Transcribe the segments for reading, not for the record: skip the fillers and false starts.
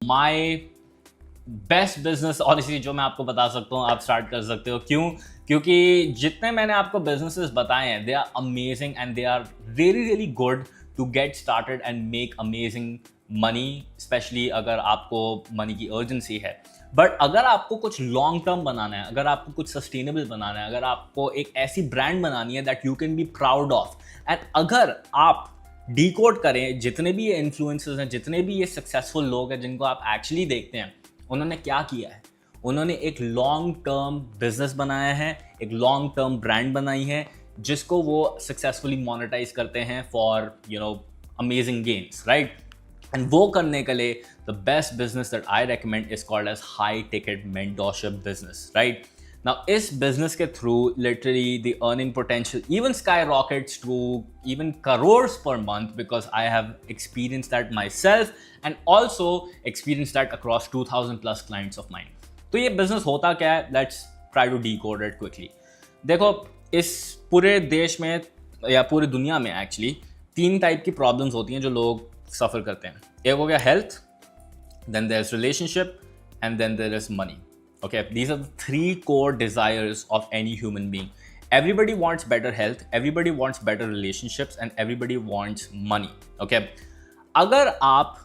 My best business honestly जो मैं आपको बता सकता हूँ, आप स्टार्ट कर सकते हो। क्यों? क्योंकि जितने मैंने आपको बिजनेसेस बताए हैं, they are amazing and they are really really good to get started and make amazing money, specially अगर आपको मनी की अर्जेंसी है। बट अगर आपको कुछ लॉन्ग टर्म बनाना है, अगर आपको कुछ सस्टेनेबल बनाना है, अगर आपको एक ऐसी ब्रांड बनानी है that you can be proud of, and अगर आप डिकोड करें जितने भी ये इन्फ्लुएंसर्स हैं, जितने भी ये सक्सेसफुल लोग हैं जिनको आप एक्चुअली देखते हैं, उन्होंने क्या किया है? उन्होंने एक लॉन्ग टर्म बिजनेस बनाया है, एक लॉन्ग टर्म ब्रांड बनाई है, जिसको वो सक्सेसफुली मोनेटाइज करते हैं for amazing gains, right? And वो करने के लिए the best business that I recommend is called as high ticket mentorship business, right? Now इस बिजनेस के through literally the earning potential even skyrockets to even crores per month, because I have experienced that myself and also experienced that across 2000 plus clients of mine. तो ये business होता क्या है? Let's try to decode it quickly. देखो, इस पूरे देश में या पूरी दुनिया में एक्चुअली 3 टाइप की प्रॉब्लम्स होती हैं जो लोग सफ़र करते हैं। एक हो गया health, then there's relationship, and then there is money. Okay, these are the 3 core desires of any human being. Everybody wants better health, everybody wants better relationships, and everybody wants money. Okay, अगर आप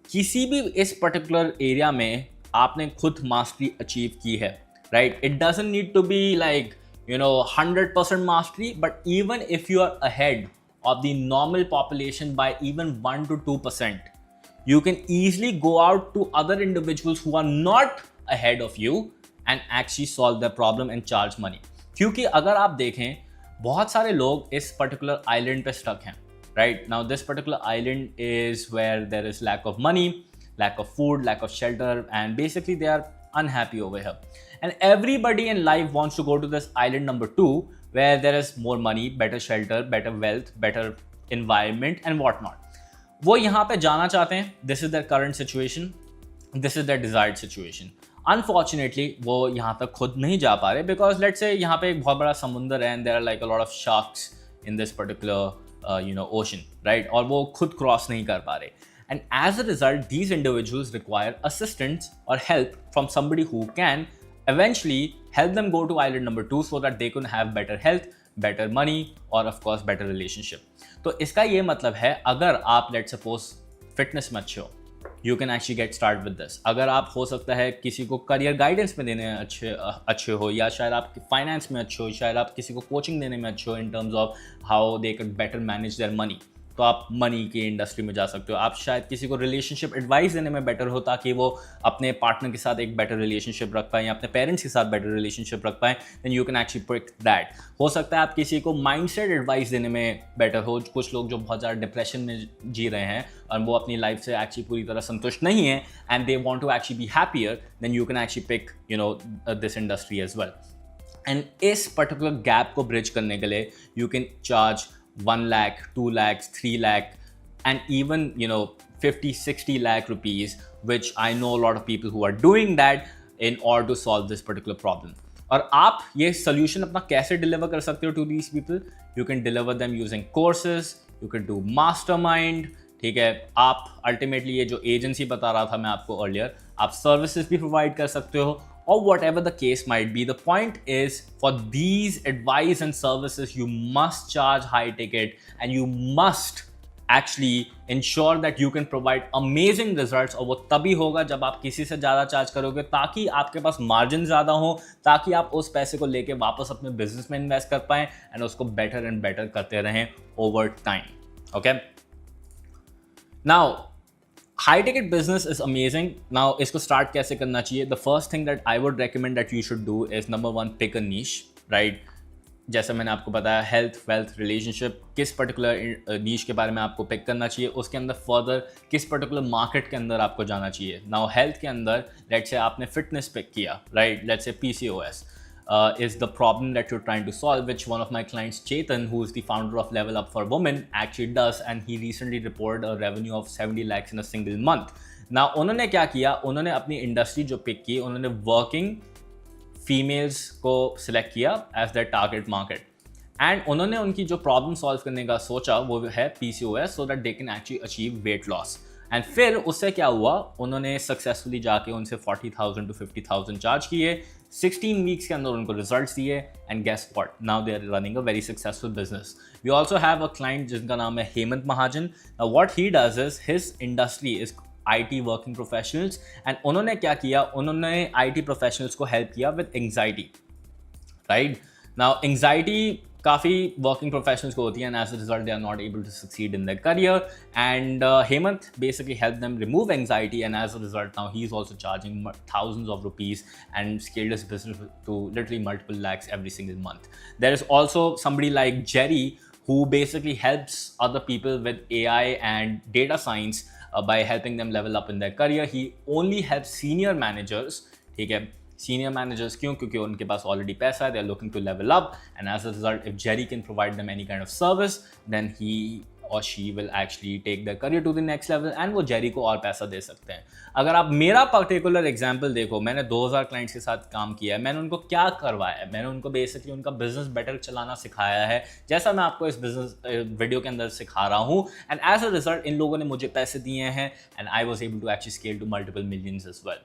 किसी भी इस particular area में आपने खुद mastery achieve की है, right? It doesn't need to be like 100% mastery, but even if you are ahead of the normal population by even 1 to 2%, you can easily go out to other individuals who are not ahead of you and actually solve their problem and charge money. क्योंकि अगर आप देखें, बहुत सारे लोग इस particular island पे stuck हैं, right? Now this particular island is where there is lack of money, lack of food, lack of shelter, and basically they are unhappy over here. And everybody in life wants to go to this island number 2, where there is more money, better shelter, better wealth, better environment and whatnot. वो यहाँ पे जाना चाहते हैं, this is their current situation, this is their desired situation. Unfortunately वो यहाँ तक खुद नहीं जा पा रहे, because let's say यहाँ पे एक बहुत बड़ा समुंदर है and there are like a lot of sharks in this particular ocean, right? और वो खुद क्रॉस नहीं कर पा रहे, and as a result these individuals require assistance or help from somebody who can eventually help them go to island number 2 so that they can have better health, better money और of course better relationship. तो इसका ये मतलब है, अगर आप let's suppose fitness में अच्छे हो, you can actually get start with this. अगर आप हो सकता है किसी को करियर गाइडेंस में देने अच्छे हो, या शायद आप फाइनेंस में अच्छे हो, शायद आप किसी को कोचिंग देने में अच्छे हो in terms of how they can better manage their money, तो आप मनी की इंडस्ट्री में जा सकते हो। आप शायद किसी को रिलेशनशिप एडवाइस देने में बेटर हो, ताकि वो अपने पार्टनर के साथ एक बेटर रिलेशनशिप रख पाए या अपने पेरेंट्स के साथ बेटर रिलेशनशिप रख पाए, then you can actually pick that. हो सकता है आप किसी को माइंडसेट एडवाइस देने में बेटर हो। कुछ लोग जो बहुत ज़्यादा डिप्रेशन में जी रहे हैं और वो अपनी लाइफ से एक्चुअली पूरी तरह संतुष्ट नहीं है and they want to actually be happier, then you can actually pick this industry as well. And इस पर्टिकुलर गैप को ब्रिज करने के लिए you can charge 1 lakh, 2 lakhs, 3 lakh, and even 50-60 lakh rupees, which I know a lot of people who are doing that in order to solve this particular problem. और आप ये solution अपना कैसे deliver कर सकते हो to these people? You can deliver them using courses, you can do mastermind, ठीक है? आप ultimately ये जो agency बता रहा था मैं आपको earlier, आप services भी provide कर सकते हो, or whatever the case might be. The point is, for these advice and services, you must charge high ticket and you must actually ensure that you can provide amazing results. और वो तभी होगा जब आप किसी से ज़्यादा चार्ज करोगे, ताकि आपके पास मार्जिन ज़्यादा हो, ताकि आप उस पैसे को लेके वापस अपने बिजनेस में इन्वेस्ट कर पाएँ एंड उसको बेटर एंड बेटर करते रहें over time. Okay, now high ticket business is amazing. Now इसको start कैसे करना चाहिए? The first thing that I would recommend that you should do is number 1, pick a niche, right? जैसे मैंने आपको बताया, health, wealth, relationship, किस particular niche के बारे में आपको pick करना चाहिए, उसके अंदर further किस particular market के अंदर आपको जाना चाहिए। Now health के अंदर let's say आपने fitness pick किया, right? Let's say PCOS is the problem that you're trying to solve, which one of my clients, Chetan, who is the founder of Level Up for Women, actually does, and he recently reported a revenue of 70 lakhs in a single month. Now उन्होंने क्या किया? उन्होंने अपनी industry जो pick की, उन्होंने working females को select किया as the target market, and उन्होंने उनकी जो प्रॉब्लम सॉल्व करने का सोचा वो है PCOS, so that they can actually achieve weight loss. And फिर उससे क्या हुआ, उन्होंने सक्सेसफुली जाके उनसे 40,000 to 50,000 चार्ज किए, 16 वीक्स के अंदर उनको रिजल्ट्स दिए, and guess what, now they are running a very successful business. We also have a client जिनका नाम है Hemant Mahajan. What he does is his industry is IT working professionals, and उन्होंने क्या किया, उन्होंने IT प्रोफेशनल्स को हेल्प किया with anxiety, right. Now anxiety काफ़ी वर्किंग प्रोफेशनल्स को होती है, and as a result they are not able to succeed in their career, and Hemant basically helped them remove anxiety, and as a result now he's also charging thousands of rupees and scaled his business to literally multiple lakhs every single month. There is also somebody like Jerry who basically helps other people with AI and data science by helping them level up in their career. He only helps senior managers, ठीक है, senior managers क्यों, क्योंकि उनके पास already पैसा है, they are looking to level up, and as a result if Jerry can provide them any kind of service, then he और she will actually take the career to the next level, and वो Jerry को और पैसा दे सकते हैं। अगर आप मेरा पर्टिकुलर एग्जाम्पल देखो, मैंने 2000 क्लाइंट्स के साथ काम किया है, मैंने उनको क्या करवाया है, मैंने उनको बेसिकली उनका बिजनेस बेटर चलाना सिखाया है, जैसा मैं आपको इस बिजनेस वीडियो के अंदर सिखा रहा हूँ, एंड एज अ रिजल्ट इन लोगों ने मुझे पैसे दिए हैं, and I was able to actually scale to multiple millions as well.